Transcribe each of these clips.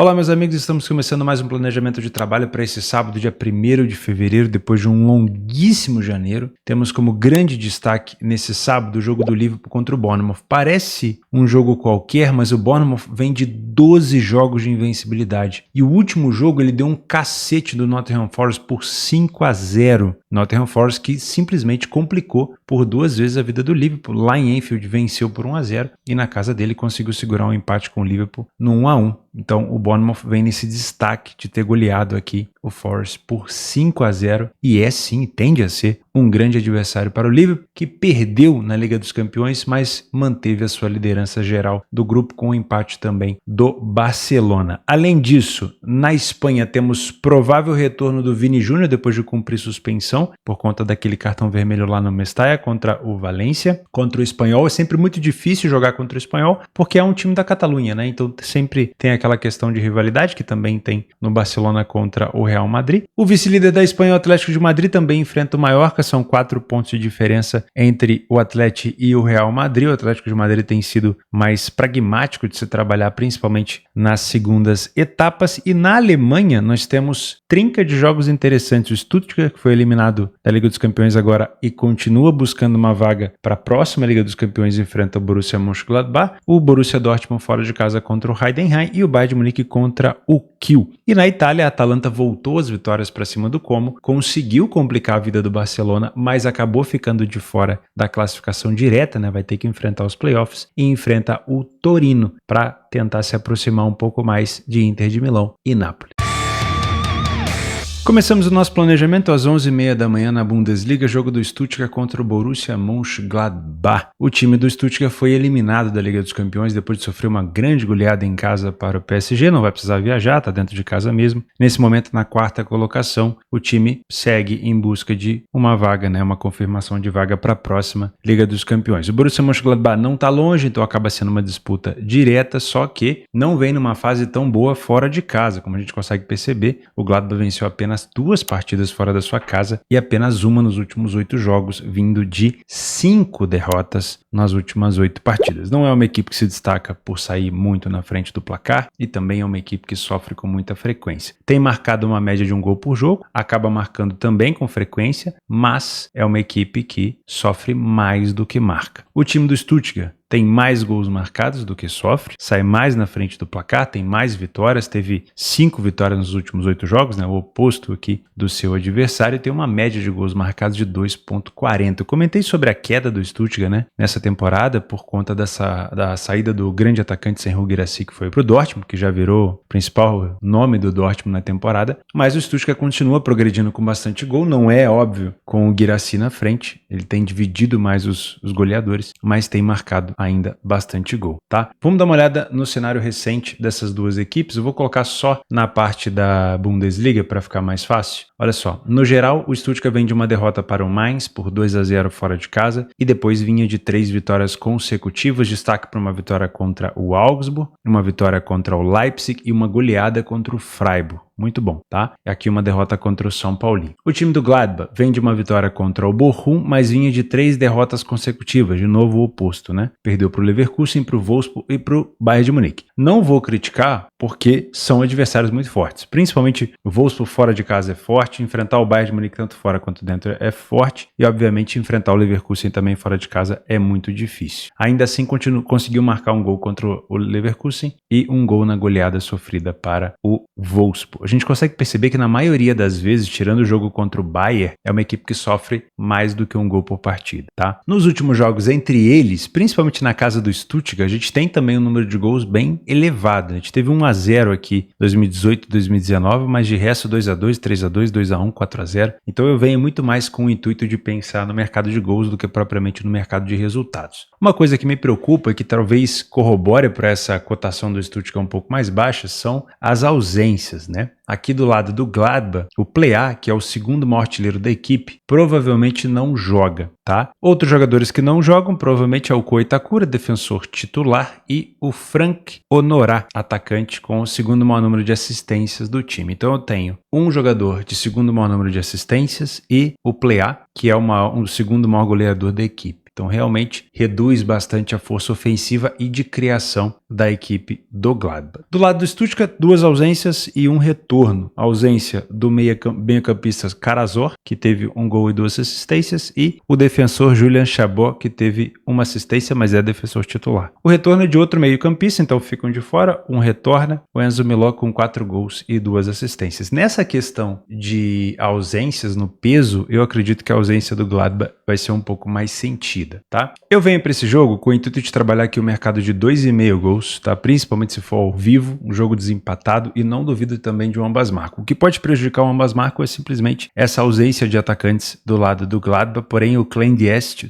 Olá meus amigos, estamos começando mais um planejamento de trabalho para esse sábado, dia 1º de fevereiro, depois de um longuíssimo janeiro. Temos como grande destaque nesse sábado o jogo do Liverpool contra o Bournemouth. Parece um jogo qualquer, mas o Bournemouth vem de 12 jogos de invencibilidade. E o último jogo ele deu um cacete do Nottingham Forest por 5-0. Nottingham Forest que simplesmente complicou por 2 vezes a vida do Liverpool. Lá em Anfield venceu por 1-0 e na casa dele conseguiu segurar um empate com o Liverpool no 1-1. Então o Bournemouth vem nesse destaque de ter goleado aqui o Forest por 5-0 e sim, tende a ser um grande adversário para o Liverpool, que perdeu na Liga dos Campeões, mas manteve a sua liderança geral do grupo com o empate também do Barcelona. Além disso, na Espanha temos provável retorno do Vini Júnior depois de cumprir suspensão por conta daquele cartão vermelho lá no Mestalla contra o Valência. Contra o Espanhol é sempre muito difícil jogar contra o Espanhol porque é um time da Catalunha, né? Então sempre tem aquela questão de rivalidade que também tem no Barcelona contra o Real Madrid. O vice-líder da Espanha, o Atlético de Madrid, também enfrenta o Mallorca. São 4 pontos de diferença entre o Atlético e o Real Madrid. O Atlético de Madrid tem sido mais pragmático de se trabalhar, principalmente nas segundas etapas. E na Alemanha nós temos trinca de jogos interessantes. O Stuttgart, que foi eliminado da Liga dos Campeões agora e continua buscando uma vaga para a próxima Liga dos Campeões, enfrenta o Borussia Mönchengladbach. O Borussia Dortmund fora de casa contra o Heidenheim e o Bayern de Munique contra o Kiel. E na Itália, a Atalanta voltou às vitórias para cima do Como, conseguiu complicar a vida do Barcelona, mas acabou ficando de fora da classificação direta, né? Vai ter que enfrentar os playoffs e enfrenta o Torino para tentar se aproximar um pouco mais de Inter de Milão e Napoli. Começamos o nosso planejamento às 11h30 da manhã na Bundesliga, jogo do Stuttgart contra o Borussia Mönchengladbach. O time do Stuttgart foi eliminado da Liga dos Campeões depois de sofrer uma grande goleada em casa para o PSG, não vai precisar viajar, está dentro de casa mesmo. Nesse momento, na 4ª colocação, o time segue em busca de uma vaga, né, uma confirmação de vaga para a próxima Liga dos Campeões. O Borussia Mönchengladbach não está longe, então acaba sendo uma disputa direta, só que não vem numa fase tão boa fora de casa, como a gente consegue perceber. O Gladbach venceu apenas 2 partidas fora da sua casa e apenas uma nos últimos 8 jogos, vindo de 5 derrotas nas últimas 8 partidas. Não é uma equipe que se destaca por sair muito na frente do placar e também é uma equipe que sofre com muita frequência. Tem marcado uma média de 1 gol por jogo, acaba marcando também com frequência, mas é uma equipe que sofre mais do que marca. O time do Stuttgart tem mais gols marcados do que sofre, sai mais na frente do placar, tem mais vitórias, teve 5 vitórias nos últimos 8 jogos, né, o oposto aqui do seu adversário, e tem uma média de gols marcados de 2,40. Eu comentei sobre a queda do Stuttgart, né, nessa temporada por conta da saída do grande atacante Serhou Guirassy, que foi para o Dortmund, que já virou o principal nome do Dortmund na temporada, mas o Stuttgart continua progredindo com bastante gol, não é óbvio com o Guirassy na frente, ele tem dividido mais os goleadores, mas tem marcado ainda bastante gol, tá? Vamos dar uma olhada no cenário recente dessas duas equipes. Eu vou colocar só na parte da Bundesliga para ficar mais fácil. Olha só, no geral, o Stuttgart vem de uma derrota para o Mainz por 2-0 fora de casa e depois vinha de 3 vitórias consecutivas, destaque para uma vitória contra o Augsburg, uma vitória contra o Leipzig e uma goleada contra o Freiburg. Muito bom, tá? E aqui uma derrota contra o São Paulo. O time do Gladbach vem de uma vitória contra o Bochum, mas vinha de 3 derrotas consecutivas, de novo o oposto, né? Perdeu para o Leverkusen, para o Wolfsburg e para o Bayern de Munique. Não vou criticar porque são adversários muito fortes, principalmente o Wolfsburg fora de casa é forte, enfrentar o Bayern de Munique tanto fora quanto dentro é forte e obviamente enfrentar o Leverkusen também fora de casa é muito difícil. Ainda assim conseguiu marcar um gol contra o Leverkusen e um gol na goleada sofrida para o Wolfsburg. A gente consegue perceber que na maioria das vezes, tirando o jogo contra o Bayern, é uma equipe que sofre mais do que um gol por partida, tá? Nos últimos jogos entre eles, principalmente na casa do Stuttgart, a gente tem também um número de gols bem elevado. A gente teve 1-0 aqui 2018 e 2019, mas de resto 2-2, 3-2, 2-1, 4-0. Então eu venho muito mais com o intuito de pensar no mercado de gols do que propriamente no mercado de resultados. Uma coisa que me preocupa e que talvez corrobore para essa cotação do Stuttgart um pouco mais baixa são as ausências, né? Aqui do lado do Gladbach, o Plea, que é o segundo maior artilheiro da equipe, provavelmente não joga, tá? Outros jogadores que não jogam, provavelmente é o Ko Itakura, defensor titular, e o Frank Honorat, atacante com o segundo maior número de assistências do time. Então eu tenho um jogador de segundo maior número de assistências e o Plea, que é o segundo maior goleador da equipe. Então realmente reduz bastante a força ofensiva e de criação da equipe do Gladbach. Do lado do Stuttgart, 2 ausências e um retorno. A ausência do meio-campista Karazor, que teve um gol e 2 assistências, e o defensor Julian Chabot, que teve uma assistência, mas é defensor titular. O retorno é de outro meio-campista, então ficam de fora. Um retorna, o Enzo Miló com 4 gols e 2 assistências. Nessa questão de ausências no peso, eu acredito que a ausência do Gladbach vai ser um pouco mais sentida, tá? Eu venho para esse jogo com o intuito de trabalhar aqui o mercado de 2,5 gols, tá? Principalmente se for ao vivo, um jogo desempatado, e não duvido também de um ambas marcam. O que pode prejudicar o ambas marcam é simplesmente essa ausência de atacantes do lado do Gladbach, porém o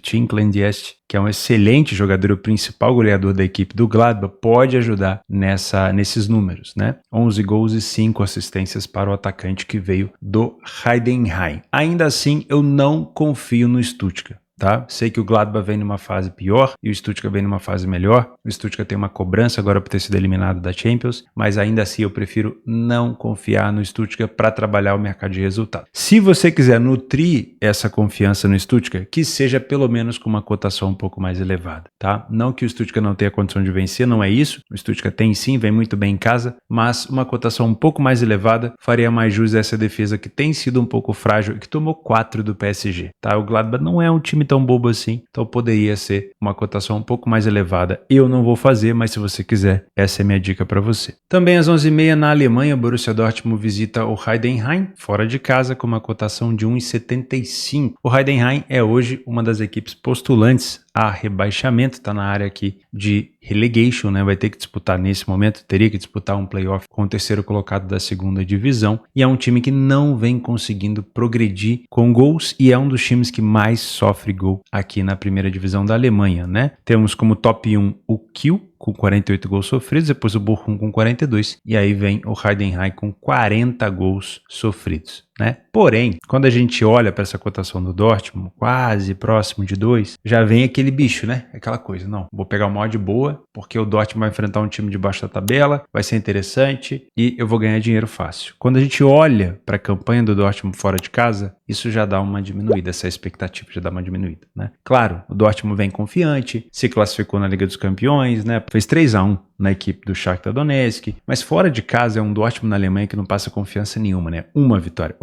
Tim Clendiest, que é um excelente jogador, o principal goleador da equipe do Gladbach, pode ajudar nesses números, né? 11 gols e 5 assistências para o atacante que veio do Heidenheim. Ainda assim, eu não confio no Stuttgart. Tá? Sei que o Gladbach vem numa fase pior e o Stuttgart vem numa fase melhor. O Stuttgart tem uma cobrança agora por ter sido eliminado da Champions, mas ainda assim eu prefiro não confiar no Stuttgart para trabalhar o mercado de resultado. Se você quiser nutrir essa confiança no Stuttgart, que seja pelo menos com uma cotação um pouco mais elevada, tá? Não que o Stuttgart não tenha condição de vencer, não é isso. O Stuttgart tem sim, vem muito bem em casa, mas uma cotação um pouco mais elevada faria mais jus a essa defesa que tem sido um pouco frágil e que tomou 4 do PSG, tá? O Gladbach não é um time tão bobo assim, então poderia ser uma cotação um pouco mais elevada. Eu não vou fazer, mas se você quiser, essa é a minha dica para você. Também às 11h30 na Alemanha, o Borussia Dortmund visita o Heidenheim, fora de casa, com uma cotação de 1,75. O Heidenheim é hoje uma das equipes postulantes a rebaixamento, está na área aqui de relegation, né? Vai ter que disputar nesse momento, teria que disputar um playoff com o terceiro colocado da segunda divisão, e é um time que não vem conseguindo progredir com gols e é um dos times que mais sofre gol aqui na primeira divisão da Alemanha, né? Temos como top 1 o Kiel, com 48 gols sofridos, depois o Bochum com 42, e aí vem o Heidenheim com 40 gols sofridos, né? Porém, quando a gente olha para essa cotação do Dortmund, quase próximo de 2, já vem aquele bicho, né? Aquela coisa, não, vou pegar uma odd boa, porque o Dortmund vai enfrentar um time de baixo da tabela, vai ser interessante e eu vou ganhar dinheiro fácil. Quando a gente olha para a campanha do Dortmund fora de casa, isso já dá uma diminuída, essa expectativa já dá uma diminuída, né? Claro, o Dortmund vem confiante, se classificou na Liga dos Campeões, né? Fez 3-1 na equipe do Shakhtar Donetsk, mas fora de casa é um Dortmund na Alemanha que não passa confiança nenhuma, né? Uma vitória,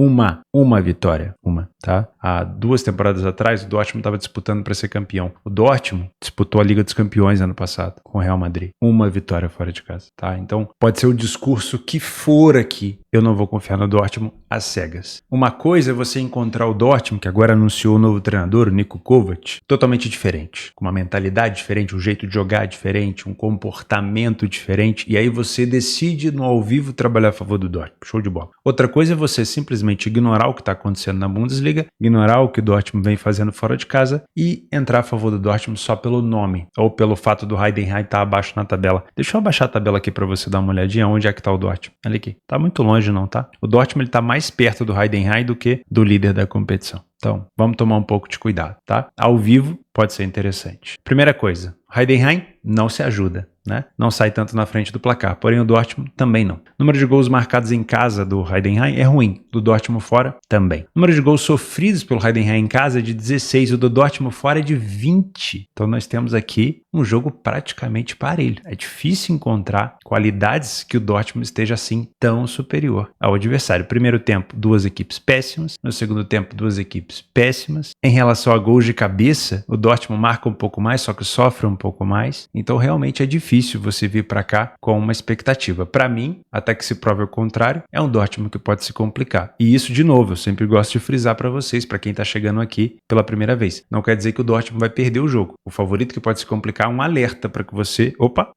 tá? Há 2 temporadas atrás, o Dortmund estava disputando para ser campeão. O Dortmund disputou a Liga dos Campeões ano passado com o Real Madrid. Uma vitória fora de casa, tá? Então, pode ser o discurso que for aqui, eu não vou confiar no Dortmund às cegas. Uma coisa é você encontrar o Dortmund, que agora anunciou o novo treinador, o Niko Kovac, totalmente diferente, com uma mentalidade diferente, um jeito de jogar diferente, um comportamento diferente, e aí você decide no ao vivo trabalhar a favor do Dortmund. Show de bola. Outra coisa é você simplesmente ignorar o que está acontecendo na Bundesliga, ignorar o que o Dortmund vem fazendo fora de casa e entrar a favor do Dortmund só pelo nome, ou pelo fato do Heidenheim estar abaixo na tabela. Deixa eu abaixar a tabela aqui para você dar uma olhadinha onde é que está o Dortmund. Olha aqui, tá muito longe não, tá? O Dortmund está mais perto do Heidenheim do que do líder da competição. Então, vamos tomar um pouco de cuidado, tá? Ao vivo pode ser interessante. Primeira coisa, Heidenheim não se ajuda, né? Não sai tanto na frente do placar, porém o Dortmund também não. Número de gols marcados em casa do Heidenheim é ruim, do Dortmund fora também. Número de gols sofridos pelo Heidenheim em casa é de 16, o do Dortmund fora é de 20. Então nós temos aqui um jogo praticamente parelho. É difícil encontrar qualidades que o Dortmund esteja assim tão superior ao adversário. Primeiro tempo, 2 equipes péssimas. No segundo tempo, 2 equipes péssimas. Em relação a gols de cabeça, o Dortmund marca um pouco mais, só que sofre um pouco mais. Então realmente é difícil você vir para cá com uma expectativa. Para mim, até que se prove o contrário, é um Dortmund que pode se complicar. E isso, de novo, eu sempre gosto de frisar para vocês, para quem está chegando aqui pela primeira vez. Não quer dizer que o Dortmund vai perder o jogo. O favorito que pode se complicar é um alerta para que você,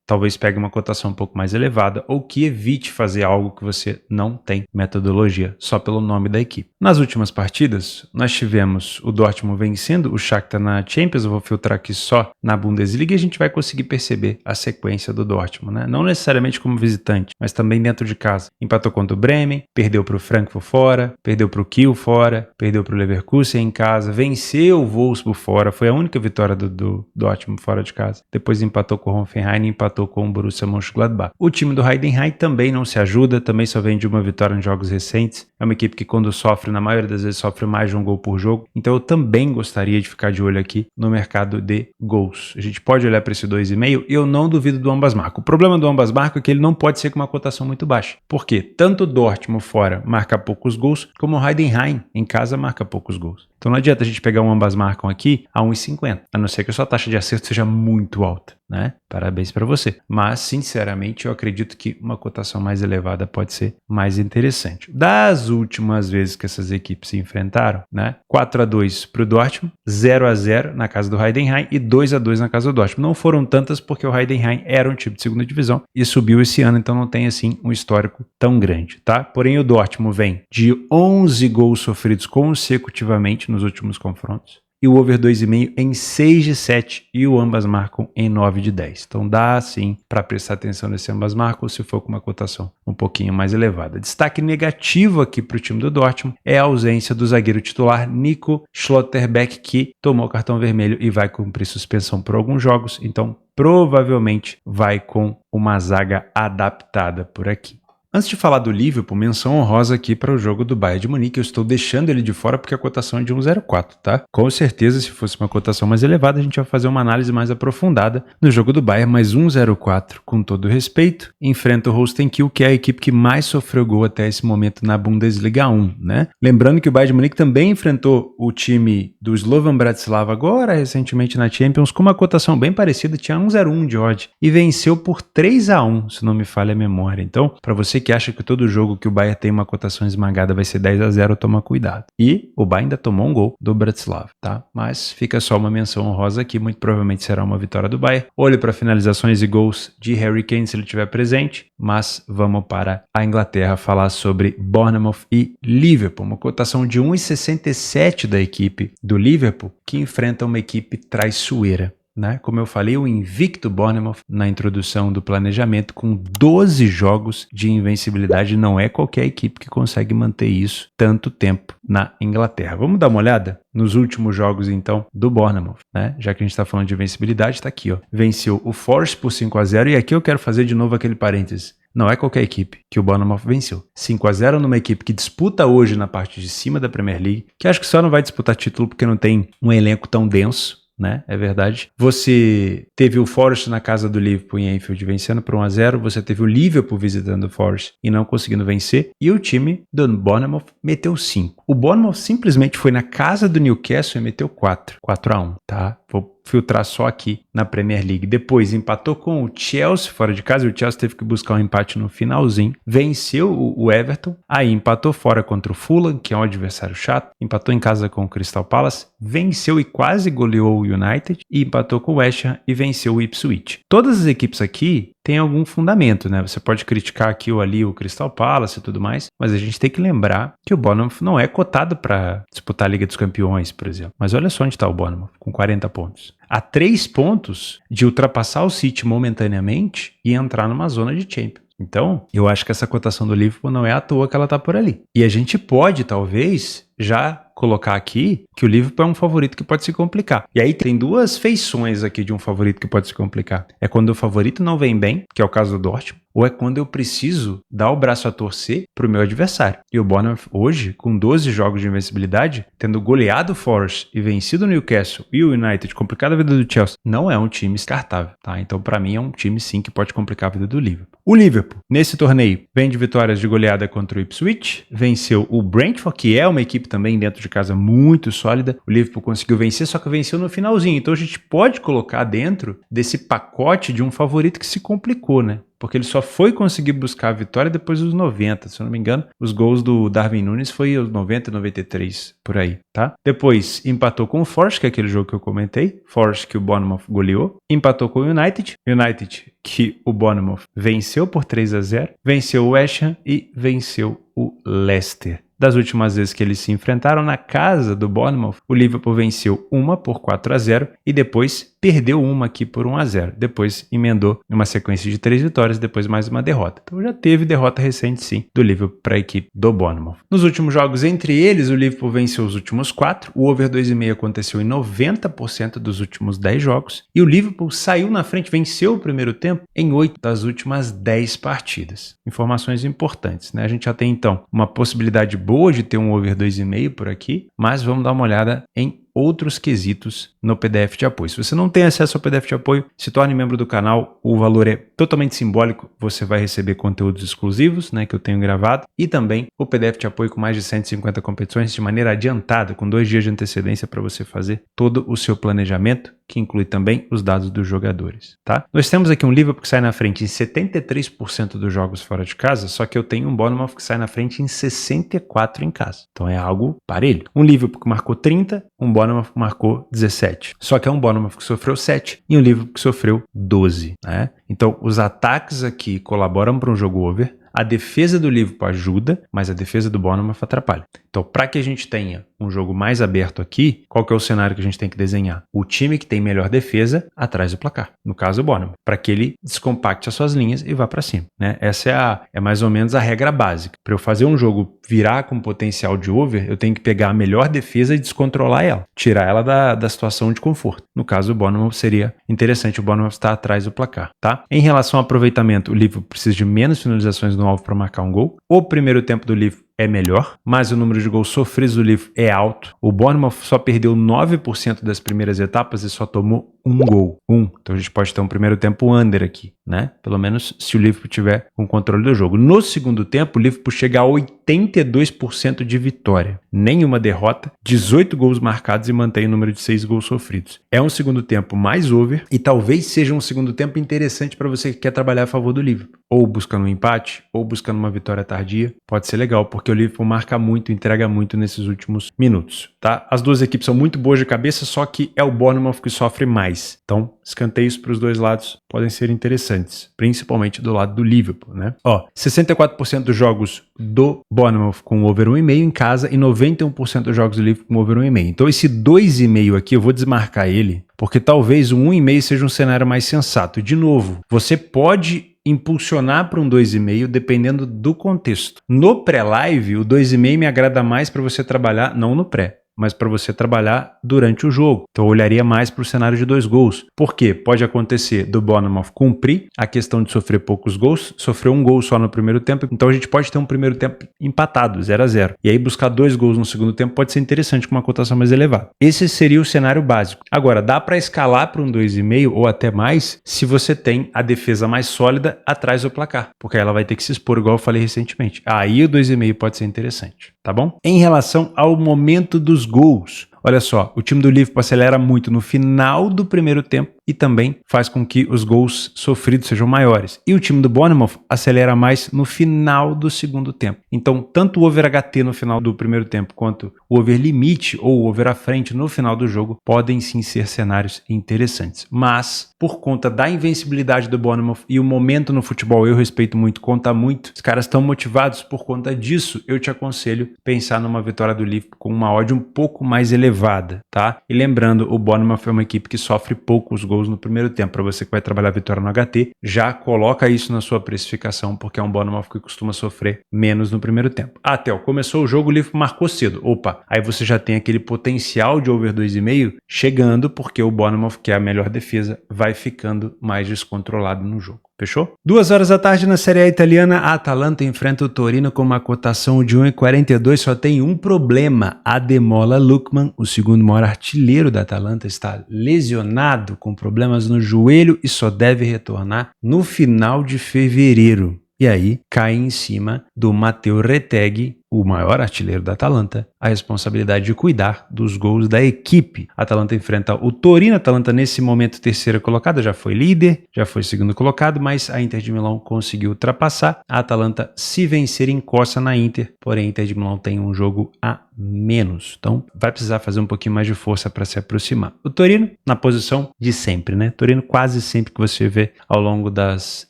talvez pegue uma cotação um pouco mais elevada ou que evite fazer algo que você não tem metodologia, só pelo nome da equipe. Nas últimas partidas, nós tivemos o Dortmund vencendo o Shakhtar na Champions, eu vou filtrar aqui só na Bundesliga e a gente vai conseguir perceber a sequência do Dortmund, né? Não necessariamente como visitante, mas também dentro de casa. Empatou contra o Bremen, perdeu para o Frankfurt fora, perdeu para o Kiel fora, perdeu para o Leverkusen em casa, venceu o Wolfsburg fora, foi a única vitória do Dortmund fora de casa. Depois empatou com o Hoffenheim e empatou com o Borussia Mönchengladbach. O time do Heidenheim também não se ajuda, também só vem de uma vitória em jogos recentes. É uma equipe que quando sofre, na maioria das vezes sofre mais de um gol por por jogo, então eu também gostaria de ficar de olho aqui no mercado de gols. A gente pode olhar para esse 2,5 e eu não duvido do ambas marcam. O problema do ambas marcam é que ele não pode ser com uma cotação muito baixa. Por quê? Tanto o Dortmund fora marca poucos gols, como o Heidenheim em casa marca poucos gols. Então não adianta a gente pegar um ambas marcam aqui a 1,50, a não ser que a sua taxa de acerto seja muito alta, né? Parabéns para você. Mas, sinceramente, eu acredito que uma cotação mais elevada pode ser mais interessante. Das últimas vezes que essas equipes se enfrentaram, né? 4-2 para o Dortmund, 0-0 na casa do Heidenheim e 2-2 na casa do Dortmund. Não foram tantas porque o Heidenheim era um time de segunda divisão e subiu esse ano, então não tem assim um histórico tão grande, tá? Porém, o Dortmund vem de 11 gols sofridos consecutivamente nos últimos confrontos. E o over 2,5 em 6 de 7 e o ambas marcam em 9 de 10. Então dá sim para prestar atenção nesse ambas marcam se for com uma cotação um pouquinho mais elevada. Destaque negativo aqui para o time do Dortmund é a ausência do zagueiro titular Nico Schlotterbeck, que tomou cartão vermelho e vai cumprir suspensão por alguns jogos. Então provavelmente vai com uma zaga adaptada por aqui. Antes de falar do Liverpool, menção honrosa aqui para o jogo do Bayern de Munique. Eu estou deixando ele de fora porque a cotação é de 1,04, tá? Com certeza, se fosse uma cotação mais elevada, a gente vai fazer uma análise mais aprofundada no jogo do Bayern, mas 1,04, com todo respeito, enfrenta o Holstein Kiel, que é a equipe que mais sofreu gol até esse momento na Bundesliga 1, né? Lembrando que o Bayern de Munique também enfrentou o time do Slovan Bratislava agora, recentemente na Champions, com uma cotação bem parecida, tinha 1,01 de odd, e venceu por 3-1, se não me falha a memória. Então, para você que acha que todo jogo que o Bayern tem uma cotação esmagada vai ser 10-0, toma cuidado. E o Bayern ainda tomou um gol do Bratislava, tá? Mas fica só uma menção honrosa aqui, muito provavelmente será uma vitória do Bayern. Olho para finalizações e gols de Harry Kane se ele estiver presente, mas vamos para a Inglaterra falar sobre Bournemouth e Liverpool, uma cotação de 1,67 da equipe do Liverpool, que enfrenta uma equipe traiçoeira. Né? Como eu falei, o invicto Bournemouth na introdução do planejamento com 12 jogos de invencibilidade. Não é qualquer equipe que consegue manter isso tanto tempo na Inglaterra. Vamos dar uma olhada nos últimos jogos então do Bournemouth, né? Já que a gente está falando de invencibilidade, está aqui, ó. Venceu o Forest por 5-0 e aqui eu quero fazer de novo aquele parênteses. Não é qualquer equipe que o Bournemouth venceu. 5-0 numa equipe que disputa hoje na parte de cima da Premier League, que acho que só não vai disputar título porque não tem um elenco tão denso, né? É verdade. Você teve o Forest na casa do Liverpool em Anfield vencendo por 1-0, você teve o Liverpool visitando o Forest e não conseguindo vencer, e o time do Bournemouth meteu 5. O Bournemouth simplesmente foi na casa do Newcastle e meteu 4-1, tá? Vou filtrar só aqui na Premier League. Depois empatou com o Chelsea fora de casa, e o Chelsea teve que buscar um empate no finalzinho, venceu o Everton, aí empatou fora contra o Fulham, que é um adversário chato, empatou em casa com o Crystal Palace, venceu e quase goleou o United, e empatou com o West Ham e venceu o Ipswich. Todas as equipes aqui têm algum fundamento, né? Você pode criticar aqui ou ali o Crystal Palace e tudo mais, mas a gente tem que lembrar que o Bournemouth não é cotado para disputar a Liga dos Campeões, por exemplo. Mas olha só onde está o Bournemouth, com 40 pontos. A 3 pontos de ultrapassar o City momentaneamente e entrar numa zona de Champions. Então, eu acho que essa cotação do Liverpool não é à toa que ela está por ali. E a gente pode, talvez, já colocar aqui que o Liverpool é um favorito que pode se complicar. E aí tem duas feições aqui de um favorito que pode se complicar. É quando o favorito não vem bem, que é o caso do Dortmund, ou é quando eu preciso dar o braço a torcer para o meu adversário. E o Bournemouth hoje, com 12 jogos de invencibilidade, tendo goleado o Forest e vencido o Newcastle e o United, complicado a vida do Chelsea, não é um time descartável, tá? Então, para mim, é um time sim que pode complicar a vida do Liverpool. O Liverpool, nesse torneio, vem de vitórias de goleada contra o Ipswich, venceu o Brentford, que é uma equipe também dentro de casa muito sólida. O Liverpool conseguiu vencer, só que venceu no finalzinho. Então a gente pode colocar dentro desse pacote de um favorito que se complicou, né? Porque ele só foi conseguir buscar a vitória depois dos 90, se eu não me engano. Os gols do Darwin Núñez foi aos 90 e 93, por aí, tá? Depois empatou com o Forest, que é aquele jogo que eu comentei. Forest que o Bournemouth goleou. Empatou com o United. United que o Bournemouth venceu por 3-0. Venceu o West Ham e venceu o Leicester. Das últimas vezes que eles se enfrentaram na casa do Bournemouth, o Liverpool venceu uma por 4-0 e depois perdeu uma aqui por 1-0. Depois emendou uma sequência de 3 vitórias, depois mais uma derrota. Então já teve derrota recente sim do Liverpool para a equipe do Bournemouth. Nos últimos jogos entre eles, o Liverpool venceu os últimos 4, o over 2,5 aconteceu em 90% dos últimos 10 jogos e o Liverpool saiu na frente, venceu o primeiro tempo em 8 das últimas 10 partidas. Informações importantes, né? A gente já tem então uma possibilidade boa boa de ter um over 2,5 por aqui, mas vamos dar uma olhada em outros quesitos no PDF de apoio. Se você não tem acesso ao PDF de apoio, se torne membro do canal, o valor é totalmente simbólico, você vai receber conteúdos exclusivos, né, que eu tenho gravado, e também o PDF de apoio com mais de 150 competições de maneira adiantada, com 2 dias de antecedência para você fazer todo o seu planejamento, que inclui também os dados dos jogadores, tá? Nós temos aqui um Liverpool que sai na frente em 73% dos jogos fora de casa, só que eu tenho um Bournemouth que sai na frente em 64% em casa. Então é algo parelho. Um Liverpool que marcou 30, um Bournemouth que marcou 17. Só que é um Bournemouth que sofreu 7 e um Liverpool que sofreu 12, né? Então os ataques aqui colaboram para um jogo over. A defesa do Liverpool ajuda, mas a defesa do Bournemouth atrapalha. Então, para que a gente tenha um jogo mais aberto aqui, qual que é o cenário que a gente tem que desenhar? O time que tem melhor defesa atrás do placar. No caso, o Bournemouth. Para que ele descompacte as suas linhas e vá para cima, né? Essa é mais ou menos a regra básica. Para eu fazer um jogo virar com potencial de over, eu tenho que pegar a melhor defesa e descontrolar ela. Tirar ela da situação de conforto. No caso, o Bournemouth seria interessante. O Bournemouth está atrás do placar, tá? Em relação ao aproveitamento, o Liverpool precisa de menos finalizações no alvo para marcar um gol. O primeiro tempo do Liverpool é melhor, mas o número de gols sofridos do Liverpool é alto. O Bournemouth só perdeu 9% das primeiras etapas e só tomou um gol. Então a gente pode ter um primeiro tempo under aqui, né? Pelo menos se o Liverpool tiver com controle do jogo. No segundo tempo, o Liverpool chega a 82% de vitória. Nenhuma derrota, 18 gols marcados e mantém o número de 6 gols sofridos. É um segundo tempo mais over e talvez seja um segundo tempo interessante para você que quer trabalhar a favor do Liverpool. Ou buscando um empate, ou buscando uma vitória tardia. Pode ser legal, porque o Liverpool marca muito, entrega muito nesses últimos minutos, tá? As duas equipes são muito boas de cabeça, só que é o Bournemouth que sofre mais. Então, escanteios para os dois lados podem ser interessantes, principalmente do lado do Liverpool, né? 64% dos jogos do Bournemouth com over 1,5 em casa e 91% dos jogos do Liverpool com over 1,5. Então, esse 2,5 aqui, eu vou desmarcar ele, porque talvez o 1,5 seja um cenário mais sensato. De novo, você pode impulsionar para um 2,5 dependendo do contexto. No pré-live, o 2,5 me agrada mais para você trabalhar, não no pré, mas para você trabalhar durante o jogo. Então eu olharia mais para o cenário de 2 gols. Por quê? Pode acontecer do Bournemouth cumprir a questão de sofrer poucos gols, sofreu um gol só no primeiro tempo, então a gente pode ter um primeiro tempo empatado, 0-0. E aí buscar 2 gols no segundo tempo pode ser interessante com uma cotação mais elevada. Esse seria o cenário básico. Agora, dá para escalar para um 2,5 ou até mais se você tem a defesa mais sólida atrás do placar, porque aí ela vai ter que se expor, igual eu falei recentemente. Aí o 2,5 pode ser interessante, tá bom? Em relação ao momento dos gols, olha só, o time do Liverpool acelera muito no final do primeiro tempo e também faz com que os gols sofridos sejam maiores. E o time do Bournemouth acelera mais no final do segundo tempo. Então, tanto o over HT no final do primeiro tempo quanto o over limite ou o over à frente no final do jogo podem sim ser cenários interessantes. Mas, por conta da invencibilidade do Bournemouth e o momento no futebol, eu respeito muito, conta muito, os caras estão motivados por conta disso, eu te aconselho pensar numa vitória do Liverpool com uma odd um pouco mais elevada, tá? E lembrando, o Bournemouth é uma equipe que sofre poucos gols no primeiro tempo. Para você que vai trabalhar a vitória no HT, já coloca isso na sua precificação, porque é um Bournemouth que costuma sofrer menos no primeiro tempo. Começou o jogo, o Liverpool marcou cedo. Aí você já tem aquele potencial de over 2,5 chegando, porque o Bournemouth, que é a melhor defesa, vai ficando mais descontrolado no jogo. Fechou? 2 da tarde na Série A italiana, a Atalanta enfrenta o Torino com uma cotação de 1,42. Só tem um problema. Ademola Lookman, o segundo maior artilheiro da Atalanta, está lesionado com problemas no joelho e só deve retornar no final de fevereiro. E aí cai em cima do Matteo Retegui, o maior artilheiro da Atalanta, a responsabilidade de cuidar dos gols da equipe. A Atalanta enfrenta o Torino. A Atalanta nesse momento terceira colocada, já foi líder, já foi segundo colocado, mas a Inter de Milão conseguiu ultrapassar. A Atalanta, se vencer, encosta na Inter, porém a Inter de Milão tem um jogo a menos, então vai precisar fazer um pouquinho mais de força para se aproximar. O Torino na posição de sempre, né? Torino quase sempre que você vê ao longo das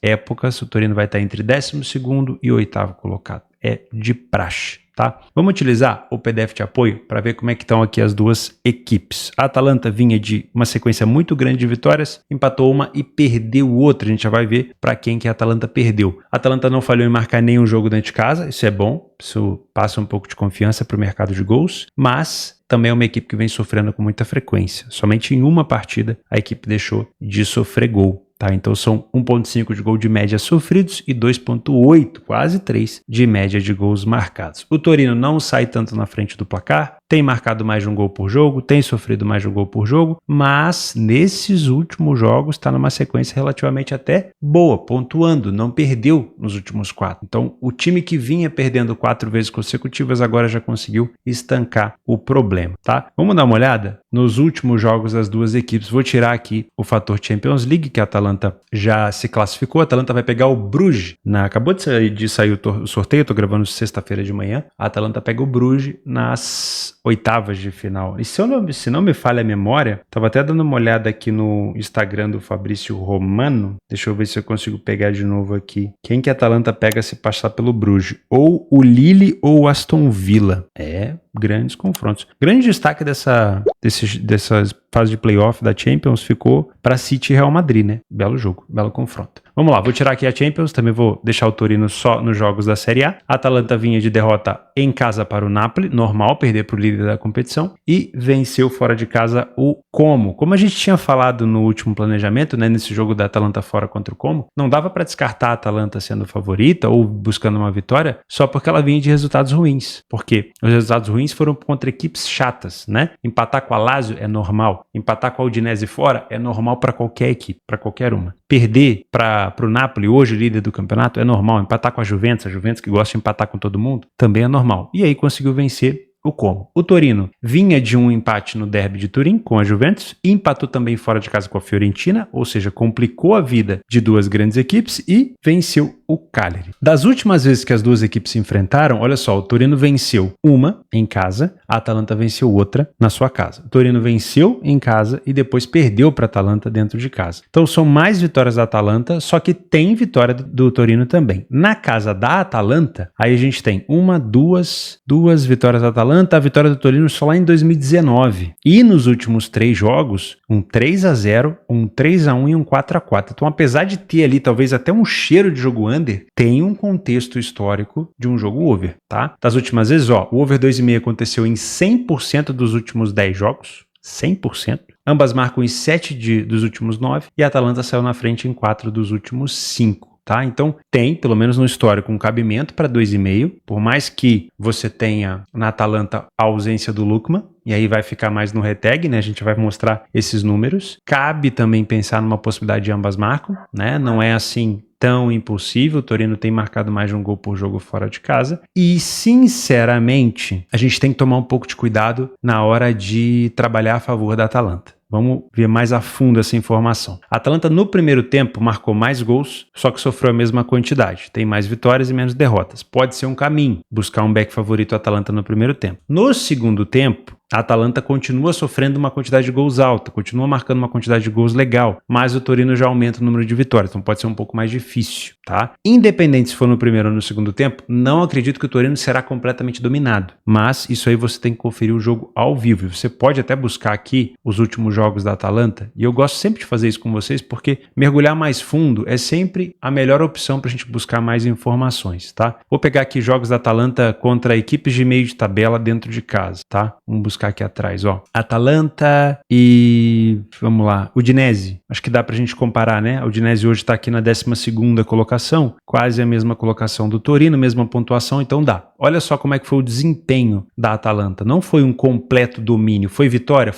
épocas, o Torino vai estar entre 12º e 8º colocado. É de praxe, tá? Vamos utilizar o PDF de apoio para ver como é que estão aqui as duas equipes. A Atalanta vinha de uma sequência muito grande de vitórias, empatou uma e perdeu outra. A gente já vai ver para quem que a Atalanta perdeu. A Atalanta não falhou em marcar nenhum jogo dentro de casa, isso é bom, isso passa um pouco de confiança para o mercado de gols, mas também é uma equipe que vem sofrendo com muita frequência. Somente em uma partida a equipe deixou de sofrer gol. tá? Então são 1.5 de gol de média sofridos e 2.8, quase 3, de média de gols marcados. O Torino não sai tanto na frente do placar, tem marcado mais de um gol por jogo, tem sofrido mais de um gol por jogo, mas nesses últimos jogos está numa sequência relativamente até boa, pontuando, não perdeu nos últimos 4. Então o time que vinha perdendo 4 vezes consecutivas agora já conseguiu estancar o problema, tá? Vamos dar uma olhada nos últimos jogos das duas equipes. Vou tirar aqui o fator Champions League, que a Atalanta já se classificou. A Atalanta vai pegar o Bruges. Acabou de sair o sorteio, estou gravando sexta-feira de manhã. A Atalanta pega o Bruges nas oitavas de final. E se não me falha a memória, estava até dando uma olhada aqui no Instagram do Fabrício Romano. Deixa eu ver se eu consigo pegar de novo aqui. Quem que a Atalanta pega se passar pelo Bruges? Ou o Lille ou o Aston Villa. Grandes confrontos. Grande destaque dessa fase de playoff da Champions ficou para City e Real Madrid, né? Belo jogo, belo confronto. Vamos lá, vou tirar aqui a Champions, também vou deixar o Torino só nos jogos da Série A. A Atalanta vinha de derrota em casa para o Napoli, normal perder para o líder da competição, e venceu fora de casa o Como. Como a gente tinha falado no último planejamento, né, nesse jogo da Atalanta fora contra o Como, não dava para descartar a Atalanta sendo favorita ou buscando uma vitória só porque ela vinha de resultados ruins. Porque os resultados ruins foram contra equipes chatas, né? Empatar com a Lazio é normal, empatar com a Udinese fora é normal para qualquer equipe, para qualquer uma. Perder para o Napoli, hoje líder do campeonato, é normal. Empatar com a Juventus que gosta de empatar com todo mundo, também é normal. E aí conseguiu vencer o Como. O Torino vinha de um empate no derby de Turim com a Juventus e empatou também fora de casa com a Fiorentina, ou seja, complicou a vida de duas grandes equipes e venceu o Cagliari. Das últimas vezes que as duas equipes se enfrentaram, olha só, o Torino venceu uma em casa, a Atalanta venceu outra na sua casa. O Torino venceu em casa e depois perdeu para a Atalanta dentro de casa. Então são mais vitórias da Atalanta, só que tem vitória do Torino também. Na casa da Atalanta, aí a gente tem duas vitórias da Atalanta, a vitória do Torino só lá em 2019. E nos últimos 3 jogos, um 3-0, um 3-1 e um 4-4. Então, apesar de ter ali talvez até um cheiro de jogo under, tem um contexto histórico de um jogo over, tá? Das últimas vezes, o over 2,5 aconteceu em 100% dos últimos 10 jogos. 100%. Ambas marcam em 7 dos últimos 9 e a Atalanta saiu na frente em 4 dos últimos 5. Tá? Então tem, pelo menos no histórico, um cabimento para 2,5, por mais que você tenha na Atalanta a ausência do Lookman, e aí vai ficar mais no retag, né? A gente vai mostrar esses números. Cabe também pensar numa possibilidade de ambas marcam, né? Não é assim tão impossível. O Torino tem marcado mais de um gol por jogo fora de casa. E, sinceramente, a gente tem que tomar um pouco de cuidado na hora de trabalhar a favor da Atalanta. Vamos ver mais a fundo essa informação. A Atalanta no primeiro tempo marcou mais gols, só que sofreu a mesma quantidade. Tem mais vitórias e menos derrotas. Pode ser um caminho buscar um back favorito Atalanta no primeiro tempo. No segundo tempo, a Atalanta continua sofrendo uma quantidade de gols alta, continua marcando uma quantidade de gols legal, mas o Torino já aumenta o número de vitórias, então pode ser um pouco mais difícil, tá? Independente se for no primeiro ou no segundo tempo, não acredito que o Torino será completamente dominado, mas isso aí você tem que conferir o jogo ao vivo. Você pode até buscar aqui os últimos jogos da Atalanta, e eu gosto sempre de fazer isso com vocês, porque mergulhar mais fundo é sempre a melhor opção para a gente buscar mais informações, tá? Vou pegar aqui jogos da Atalanta contra equipes de meio de tabela dentro de casa, tá? Vamos buscar aqui atrás, Atalanta e, vamos lá, Udinese. Acho que dá pra gente comparar, né? A Udinese hoje tá aqui na 12ª colocação, quase a mesma colocação do Torino, mesma pontuação, então dá. Olha só como é que foi o desempenho da Atalanta. Não foi um completo domínio. Foi vitória,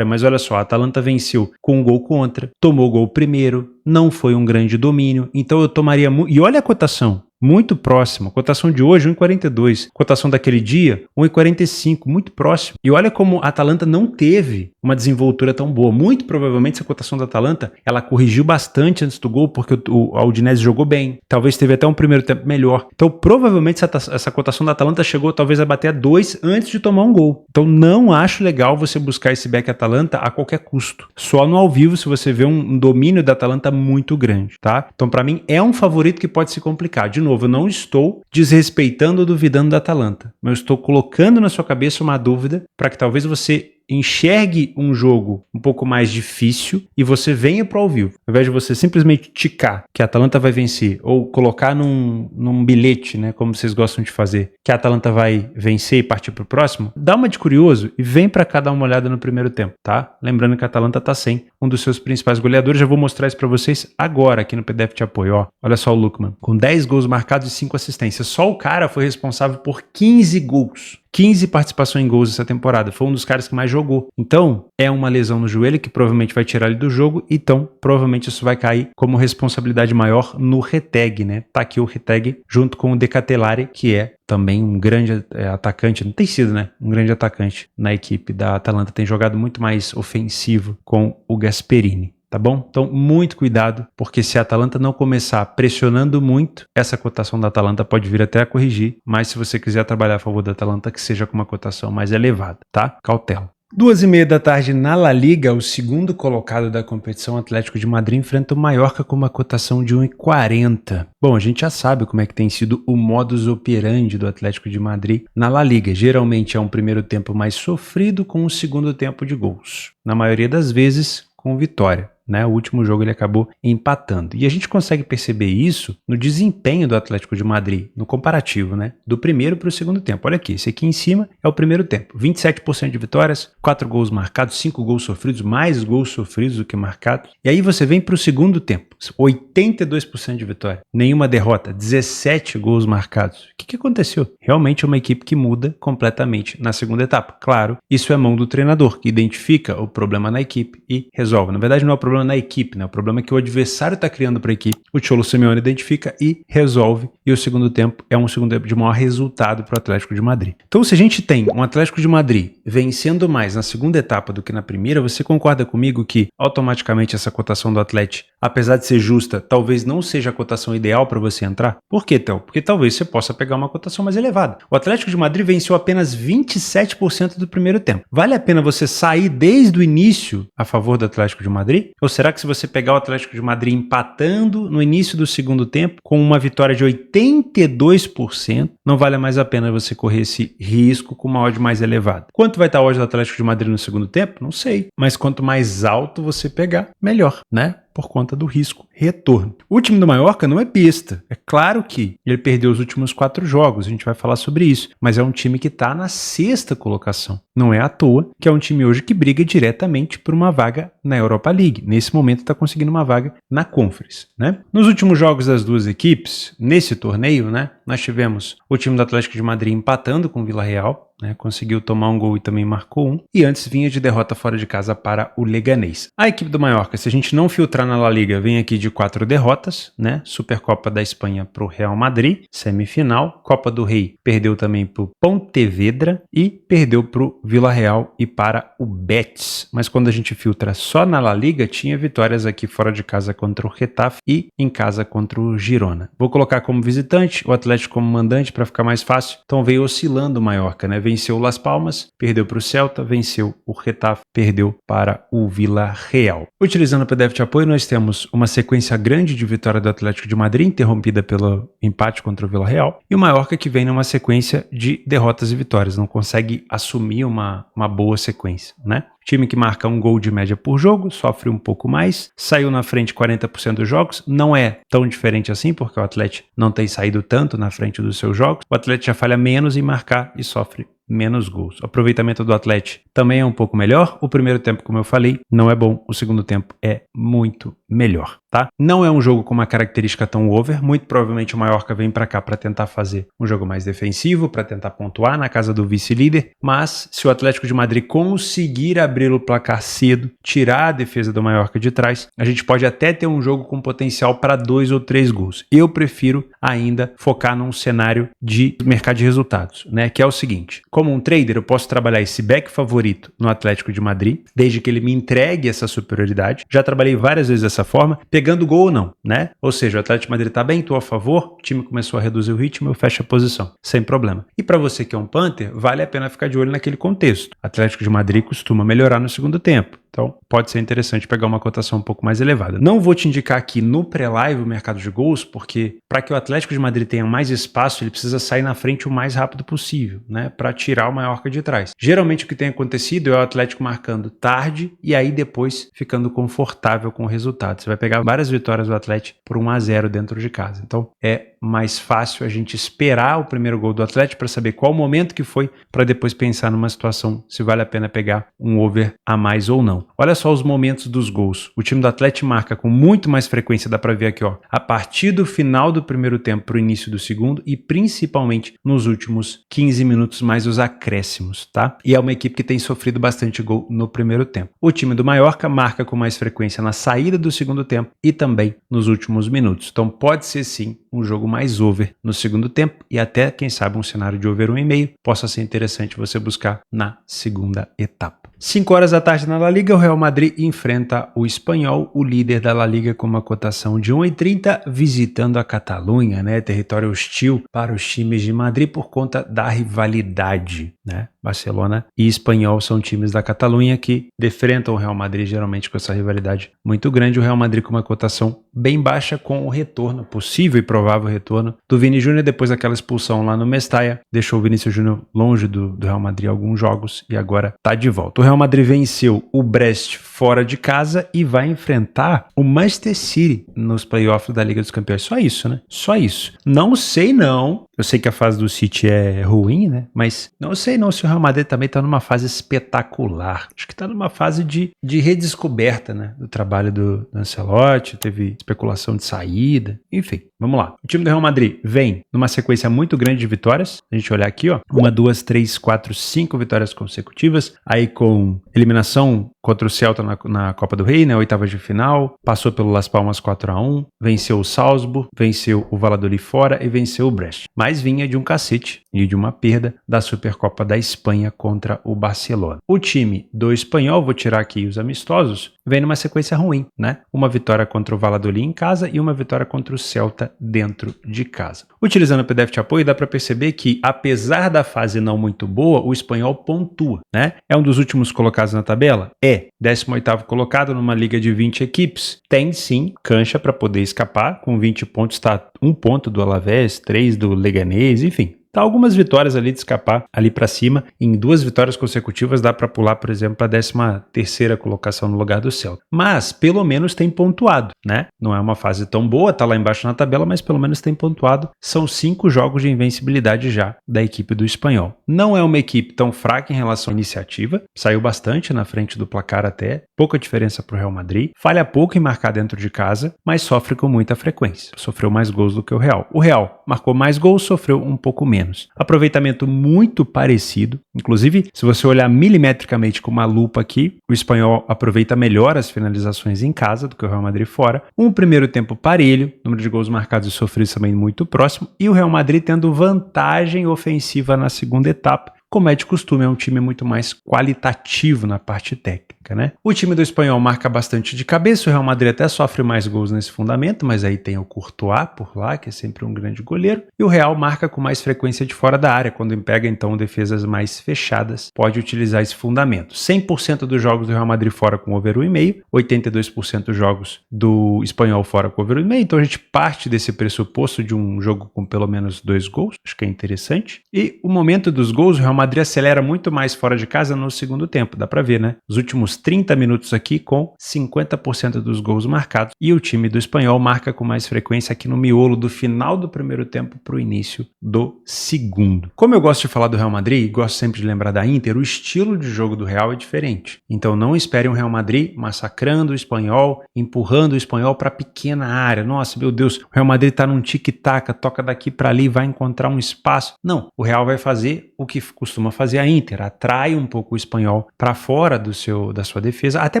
mas olha só, a Atalanta venceu com um gol contra, tomou gol primeiro, não foi um grande domínio, então eu tomaria e olha a cotação. Muito próximo. Cotação de hoje, 1,42. Cotação daquele dia, 1,45. Muito próximo. E olha como a Atalanta não teve uma desenvoltura tão boa. Muito provavelmente essa cotação da Atalanta, ela corrigiu bastante antes do gol, porque a Udinese jogou bem. Talvez teve até um primeiro tempo melhor. Então, provavelmente essa cotação da Atalanta chegou talvez a bater a 2 antes de tomar um gol. Então, não acho legal você buscar esse back Atalanta a qualquer custo. Só no ao vivo, se você vê um domínio da Atalanta muito grande, tá? Então, para mim, é um favorito que pode se complicar. De novo, eu não estou desrespeitando ou duvidando da Atalanta, mas eu estou colocando na sua cabeça uma dúvida para que talvez você enxergue um jogo um pouco mais difícil e você venha para ao vivo. Ao invés de você simplesmente ticar que a Atalanta vai vencer ou colocar num bilhete, né, como vocês gostam de fazer, que a Atalanta vai vencer e partir para o próximo, dá uma de curioso e vem para cá dar uma olhada no primeiro tempo, tá? Lembrando que a Atalanta tá sem um dos seus principais goleadores. Já vou mostrar isso para vocês agora aqui no PDF de apoio. Ó, olha só o Lookman, com 10 gols marcados e 5 assistências. Só o cara foi responsável por 15 gols. 15 participações em gols essa temporada. Foi um dos caras que mais jogou. Então, é uma lesão no joelho que provavelmente vai tirar ele do jogo. Então, provavelmente isso vai cair como responsabilidade maior no Retegui, né? Tá aqui o Retegui junto com o De Ketelaere, que é também um grande atacante. Não tem sido, né? Um grande atacante na equipe da Atalanta. Tem jogado muito mais ofensivo com o Gasperini. Tá bom? Então, muito cuidado, porque se a Atalanta não começar pressionando muito, essa cotação da Atalanta pode vir até a corrigir, mas se você quiser trabalhar a favor da Atalanta, que seja com uma cotação mais elevada, tá? Cautela. 2h30 da tarde na La Liga, o segundo colocado da competição, Atlético de Madrid, enfrenta o Mallorca com uma cotação de 1,40. Bom, a gente já sabe como é que tem sido o modus operandi do Atlético de Madrid na La Liga. Geralmente é um primeiro tempo mais sofrido com um segundo tempo de gols. Na maioria das vezes, com vitória. Né? O último jogo ele acabou empatando. E a gente consegue perceber isso no desempenho do Atlético de Madrid, no comparativo, né? Do primeiro para o segundo tempo. Olha aqui, esse aqui em cima é o primeiro tempo. 27% de vitórias, 4 gols marcados, 5 gols sofridos, mais gols sofridos do que marcados. E aí você vem para o segundo tempo, 82% de vitória, nenhuma derrota, 17 gols marcados. O que aconteceu? Realmente é uma equipe que muda completamente na segunda etapa. Claro, isso é mão do treinador, que identifica o problema na equipe e resolve. Na verdade, não é o problema na equipe, né? O problema é que o adversário está criando para a equipe. O Cholo Simeone identifica e resolve. E o segundo tempo é um segundo tempo de maior resultado para o Atlético de Madrid. Então, se a gente tem um Atlético de Madrid vencendo mais na segunda etapa do que na primeira, você concorda comigo que automaticamente essa cotação do Atlético, apesar de ser justa, talvez não seja a cotação ideal para você entrar? Por quê, Theo? Porque talvez você possa pegar uma cotação mais elevada. O Atlético de Madrid venceu apenas 27% do primeiro tempo. Vale a pena você sair desde o início a favor do Atlético de Madrid? Ou será que se você pegar o Atlético de Madrid empatando no início do segundo tempo, com uma vitória de 82%, não vale mais a pena você correr esse risco com uma odd mais elevada? Quanto vai estar a odd do Atlético de Madrid no segundo tempo? Não sei. Mas quanto mais alto você pegar, melhor, né? Por conta do risco retorno. O time do Mallorca não é besta. É claro que ele perdeu os últimos 4 jogos, a gente vai falar sobre isso, mas é um time que está na 6ª colocação. Não é à toa que é um time hoje que briga diretamente por uma vaga na Europa League. Nesse momento está conseguindo uma vaga na Conference, né? Nos últimos jogos das duas equipes, nesse torneio, né, nós tivemos o time do Atlético de Madrid empatando com o Villarreal, né, conseguiu tomar um gol e também marcou um, e antes vinha de derrota fora de casa para o Leganés. A equipe do Mallorca, se a gente não filtrar na La Liga, vem aqui de 4 derrotas, né? Supercopa da Espanha para o Real Madrid, semifinal, Copa do Rei perdeu também para o Pontevedra e perdeu para o Villarreal e para o Betis. Mas quando a gente filtra só na La Liga, tinha vitórias aqui fora de casa contra o Getafe e em casa contra o Girona. Vou colocar como visitante, o Atlético como mandante para ficar mais fácil, então veio oscilando o Mallorca, né? Venceu o Las Palmas, perdeu para o Celta, venceu o Getafe, perdeu para o Villarreal. Utilizando o PDF de apoio, nós temos uma sequência grande de vitória do Atlético de Madrid, interrompida pelo empate contra o Villarreal, e o Mallorca que vem numa sequência de derrotas e vitórias, não consegue assumir uma boa sequência, né? Time que marca um gol de média por jogo, sofre um pouco mais, saiu na frente 40% dos jogos, não é tão diferente assim, porque o Atlético não tem saído tanto na frente dos seus jogos, o Atlético já falha menos em marcar e sofre menos gols. O aproveitamento do Atlético também é um pouco melhor, o primeiro tempo, como eu falei, não é bom, o segundo tempo é muito melhor, tá? Não é um jogo com uma característica tão over, muito provavelmente o Mallorca vem para cá para tentar fazer um jogo mais defensivo, para tentar pontuar na casa do vice-líder, mas se o Atlético de Madrid conseguir abrir o placar cedo, tirar a defesa do Mallorca de trás, a gente pode até ter um jogo com potencial para 2 ou 3 gols. Eu prefiro ainda focar num cenário de mercado de resultados, né? Que é o seguinte, como um trader eu posso trabalhar esse back favorito no Atlético de Madrid, desde que ele me entregue essa superioridade. Já trabalhei várias vezes dessa forma, pegando gol ou não, né? Ou seja, o Atlético de Madrid tá bem, tô a favor, o time começou a reduzir o ritmo, eu fecho a posição, sem problema. E para você que é um punter, vale a pena ficar de olho naquele contexto. O Atlético de Madrid costuma melhorar no segundo tempo. Então, pode ser interessante pegar uma cotação um pouco mais elevada. Não vou te indicar aqui no pré-live o mercado de gols, porque para que o Atlético de Madrid tenha mais espaço, ele precisa sair na frente o mais rápido possível, né? Para tirar o Mallorca de trás. Geralmente o que tem acontecido é o Atlético marcando tarde e aí depois ficando confortável com o resultado. Você vai pegar várias vitórias do Atlético por 1-0 dentro de casa. Então, é mais fácil a gente esperar o primeiro gol do Atlético para saber qual o momento que foi, para depois pensar numa situação se vale a pena pegar um over a mais ou não. Olha só os momentos dos gols. O time do Atlético marca com muito mais frequência, dá para ver aqui, ó, a partir do final do primeiro tempo para o início do segundo e principalmente nos últimos 15 minutos mais os acréscimos, tá? E é uma equipe que tem sofrido bastante gol no primeiro tempo. O time do Mallorca marca com mais frequência na saída do segundo tempo e também nos últimos minutos. Então pode ser sim um jogo mais over no segundo tempo e até, quem sabe, um cenário de over 1,5 possa ser interessante você buscar na segunda etapa. 5 horas da tarde na La Liga, o Real Madrid enfrenta o Espanhol, o líder da La Liga, com uma cotação de 1,30, visitando a Catalunha, né? Território hostil para os times de Madrid por conta da rivalidade, né? Barcelona e Espanhol são times da Catalunha que defrontam o Real Madrid geralmente com essa rivalidade muito grande. O Real Madrid com uma cotação bem baixa com o retorno, possível e provável retorno do Vini Júnior depois daquela expulsão lá no Mestalla. Deixou o Vinícius Júnior longe do Real Madrid alguns jogos e agora está de volta. O Real Madrid venceu o Brest fora de casa e vai enfrentar o Manchester City nos playoffs da Liga dos Campeões. Só isso, né? Só isso. Não sei não. Eu sei que a fase do City é ruim, né? Mas não sei não se o Real Madrid também está numa fase espetacular. Acho que está numa fase de redescoberta, né? Do trabalho do Ancelotti, teve especulação de saída, enfim. Vamos lá. O time do Real Madrid vem numa sequência muito grande de vitórias. A gente olhar aqui, ó. 1, 2, 3, 4, 5 vitórias consecutivas. Aí com eliminação contra o Celta na Copa do Rei, né? Oitavas de final. Passou pelo Las Palmas 4-1. Venceu o Salzburg. Venceu o Valladolid fora e venceu o Brest. Mas vinha de um cacete e de uma perda da Supercopa da Espanha contra o Barcelona. O time do Espanhol, vou tirar aqui os amistosos, vem numa sequência ruim, né? Uma vitória contra o Valladolid em casa e uma vitória contra o Celta dentro de casa. Utilizando o PDF de apoio, dá para perceber que, apesar da fase não muito boa, o Espanhol pontua, né? É um dos últimos colocados na tabela? É. 18º colocado numa liga de 20 equipes. Tem sim cancha para poder escapar. Com 20 pontos está 1 ponto do Alavés, 3 do Leganés, enfim. Tá algumas vitórias ali de escapar ali para cima. Em 2 vitórias consecutivas dá para pular, por exemplo, para a 13ª colocação no lugar do Celta. Mas pelo menos tem pontuado, né? Não é uma fase tão boa, tá lá embaixo na tabela, mas pelo menos tem pontuado. São 5 jogos de invencibilidade já da equipe do Espanhol. Não é uma equipe tão fraca em relação à iniciativa, saiu bastante na frente do placar até, pouca diferença para o Real Madrid, falha pouco em marcar dentro de casa, mas sofre com muita frequência. Sofreu mais gols do que o Real. O Real marcou mais gols, sofreu um pouco menos. Aproveitamento muito parecido. Inclusive, se você olhar milimetricamente com uma lupa aqui, o Espanhol aproveita melhor as finalizações em casa do que o Real Madrid fora. Um primeiro tempo parelho, número de gols marcados e sofridos também muito próximo, e o Real Madrid tendo vantagem ofensiva na segunda etapa. Como é de costume, é um time muito mais qualitativo na parte técnica, né? O time do Espanhol marca bastante de cabeça, o Real Madrid até sofre mais gols nesse fundamento, mas aí tem o Courtois por lá, que é sempre um grande goleiro, e o Real marca com mais frequência de fora da área, quando pega então defesas mais fechadas, pode utilizar esse fundamento. 100% dos jogos do Real Madrid fora com over 1,5, 82% dos jogos do Espanhol fora com over 1,5, então a gente parte desse pressuposto de um jogo com pelo menos 2 gols, acho que é interessante. E o momento dos gols, o Real Madrid acelera muito mais fora de casa no segundo tempo, dá pra ver, né? Os últimos 30 minutos aqui com 50% dos gols marcados e o time do Espanhol marca com mais frequência aqui no miolo do final do primeiro tempo pro início do segundo. Como eu gosto de falar do Real Madrid e gosto sempre de lembrar da Inter, o estilo de jogo do Real é diferente. Então não espere um Real Madrid massacrando o Espanhol, empurrando o Espanhol para pequena área. Nossa, meu Deus, o Real Madrid tá num tic-tac, toca daqui para ali, vai encontrar um espaço. Não, o Real vai fazer o que costuma fazer a Inter, atrai um pouco o Espanhol para fora da sua defesa, até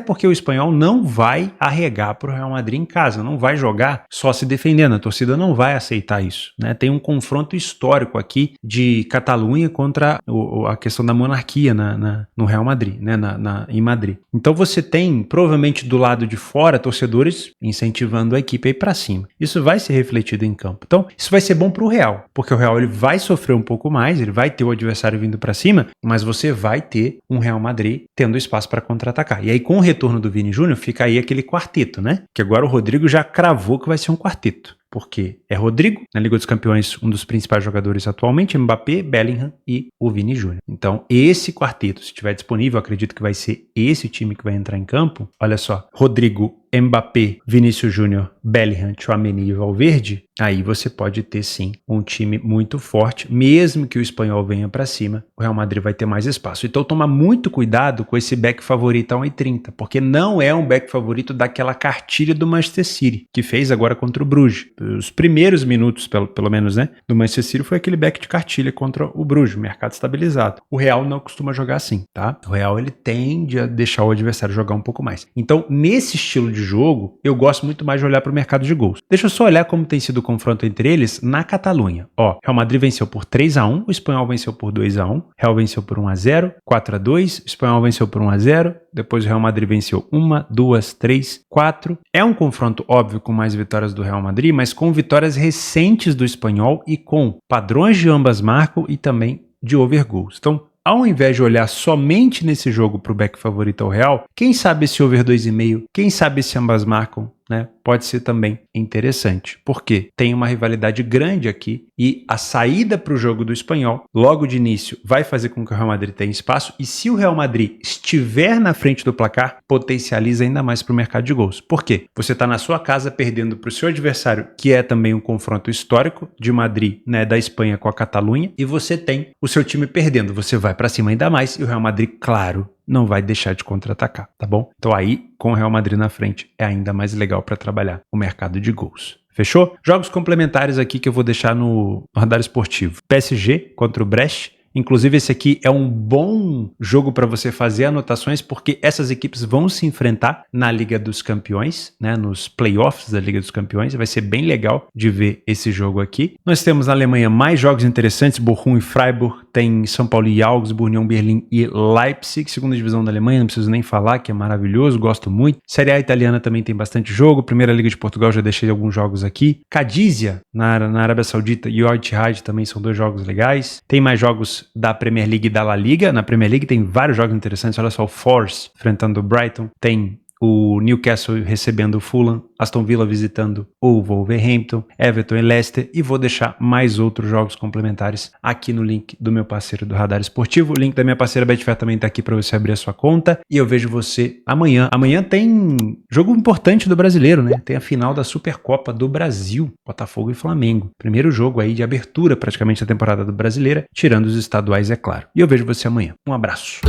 porque o Espanhol não vai arregar para o Real Madrid em casa, não vai jogar só se defendendo, a torcida não vai aceitar isso, né? Tem um confronto histórico aqui de Catalunha contra a questão da monarquia no Real Madrid, né? Em Madrid. Então você tem, provavelmente do lado de fora, torcedores incentivando a equipe a ir para cima. Isso vai ser refletido em campo. Então isso vai ser bom para o Real, porque o Real ele vai sofrer um pouco mais, ele vai ter o adversário vindo para cima, mas você vai ter um Real Madrid tendo espaço para contra-atacar. contra-atacar. E aí com o retorno do Vini Júnior fica aí aquele quarteto, né? Que agora o Rodrigo já cravou que vai ser um quarteto. Porque é Rodrigo, na Liga dos Campeões, um dos principais jogadores atualmente, Mbappé, Bellingham e o Vini Júnior. Então, esse quarteto, se estiver disponível, acredito que vai ser esse time que vai entrar em campo. Olha só, Rodrigo, Mbappé, Vinícius Júnior, Bellingham, Tchouaméni e Valverde, aí você pode ter sim um time muito forte, mesmo que o espanhol venha para cima, o Real Madrid vai ter mais espaço. Então toma muito cuidado com esse back favorito a 1,30, porque não é um back favorito daquela cartilha do Manchester City, que fez agora contra o Bruges. Os primeiros minutos, pelo menos, né, do Manchester City foi aquele back de cartilha contra o Bruges, mercado estabilizado. O Real não costuma jogar assim, tá? O Real ele tende a deixar o adversário jogar um pouco mais. Então, nesse estilo de jogo, eu gosto muito mais de olhar para o mercado de gols. Deixa eu só olhar como tem sido o confronto entre eles na Catalunha. Ó, Real Madrid venceu por 3-1, o Espanhol venceu por 2-1, Real venceu por 1-0, 4-2, o Espanhol venceu por 1-0, depois o Real Madrid venceu 1, 2, 3, 4. É um confronto óbvio com mais vitórias do Real Madrid, mas com vitórias recentes do Espanhol e com padrões de ambas marcam e também de over goals. Então, ao invés de olhar somente nesse jogo para o back favorito ao Real, quem sabe esse over 2,5, quem sabe se ambas marcam, né? Pode ser também interessante. Porque tem uma rivalidade grande aqui e a saída para o jogo do Espanhol, logo de início, vai fazer com que o Real Madrid tenha espaço e se o Real Madrid estiver na frente do placar, potencializa ainda mais para o mercado de gols. Por quê? Você está na sua casa perdendo para o seu adversário, que é também um confronto histórico de Madrid, né, da Espanha com a Catalunha, e você tem o seu time perdendo. Você vai para cima ainda mais e o Real Madrid, claro, não vai deixar de contra-atacar, tá bom? Então aí, com o Real Madrid na frente, é ainda mais legal para trabalhar o mercado de gols. Fechou? Jogos complementares aqui que eu vou deixar no Radar Esportivo. PSG contra o Brest. Inclusive, esse aqui é um bom jogo para você fazer anotações, porque essas equipes vão se enfrentar na Liga dos Campeões, né, nos playoffs da Liga dos Campeões. Vai ser bem legal de ver esse jogo aqui. Nós temos na Alemanha mais jogos interessantes, Bochum e Freiburg, tem São Paulo e Augsburg, União Berlim e Leipzig, segunda divisão da Alemanha, não preciso nem falar, que é maravilhoso, gosto muito. Série A italiana também tem bastante jogo, Primeira Liga de Portugal já deixei alguns jogos aqui. Cadizia, na Arábia Saudita, e o Al-Ittihad também são dois jogos legais. Tem mais jogos da Premier League e da La Liga. Na Premier League tem vários jogos interessantes. Olha só, o Force enfrentando o Brighton. Tem o Newcastle recebendo o Fulham, Aston Villa visitando o Wolverhampton, Everton e Leicester, e vou deixar mais outros jogos complementares aqui no link do meu parceiro do Radar Esportivo. O link da minha parceira Betfair também está aqui para você abrir a sua conta, e eu vejo você amanhã. Amanhã tem jogo importante do brasileiro, né? Tem a final da Supercopa do Brasil, Botafogo e Flamengo. Primeiro jogo aí de abertura praticamente da temporada do brasileira, tirando os estaduais, é claro. E eu vejo você amanhã. Um abraço.